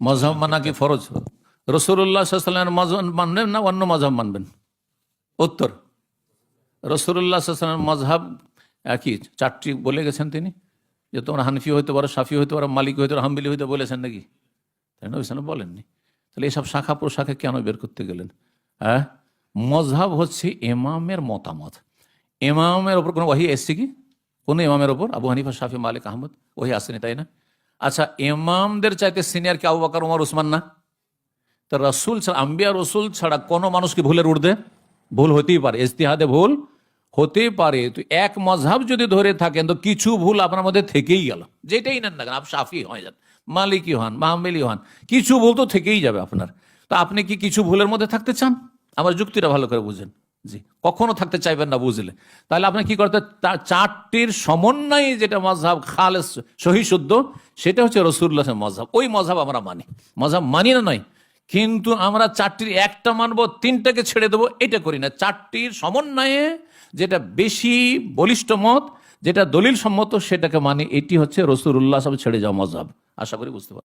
মজহব মানা কি ফরজ? রসুল্লাহ সাল্লামের মজহব মানবেন না অন্য মজহব মানবেন? উত্তর, রসুল্লাহ সাল্লামের মজহব একই, চারটি বলে গেছেন তিনি, যে তোমরা হানফি হইতে পারো, শাফি হইতে পারো, মালিক হইতে পারো, হাম্বলি হইতে বলেছেন নাকি? তাই না? ওইখানে বলেননি। তাহলে এইসব শাখা প্রশাখা কেন বের করতে গেলেন? হ্যাঁ, মজহব হচ্ছে ইমামের মতামত। ইমামের ওপর কোনো ওয়াহি এসছে কি? কোনো ইমামের ওপর? আবু হানিফা, শাফি, মালিক, আহমদ ওহি আসেনি, তাই না? আচ্ছা, ইমামদের চাইতে সিনিয়র কি আবু বকর, ওমর, উসমান না? তো রসুল ছাড়া, আম্বিয়া রসুল ছাড়া কোনো মানুষ কি ভুলের ঊর্ধ্বে? ভুল হতেই পারে, ইজতিহাদে ভুল হতেই পারে। তো এক মজহাব যদি ধরে থাকেন তো কিছু ভুল আপনার মধ্যে থেকেই গেল, যেটাই নেন না কেন, আপনি শাফি হয়ে যান, মালিকি হন, মাহমেলি হন, কিছু ভুল তো থেকেই যাবে আপনার। তো আপনি কি কিছু ভুলের মধ্যে থাকতে চান? আমার যুক্তিটা ভালো করে বুঝেন। জি, কখনো থাকতে চাইবেন না, বুঝলে? তাহলে আপনি কি করতে, চারটির সমন্বয়ে যেটা মজহাব খালেস সহি শুদ্ধ, সেটা হচ্ছে রসুল্লাহ মজহাব। ওই মজহাব আমরা মানি, মজহাব মানি না নয়, কিন্তু আমরা চারটির একটা মানবো, তিনটাকে ছেড়ে দেবো, এটা করি না। চারটির সমন্বয়ে যেটা বেশি বলিষ্ঠ মত, যেটা দলিল সম্মত, সেটাকে মানি। এটি হচ্ছে রসুল্লাহ সব ছেড়ে যাওয়া মজহাব। আশা করি বুঝতে পারবেন।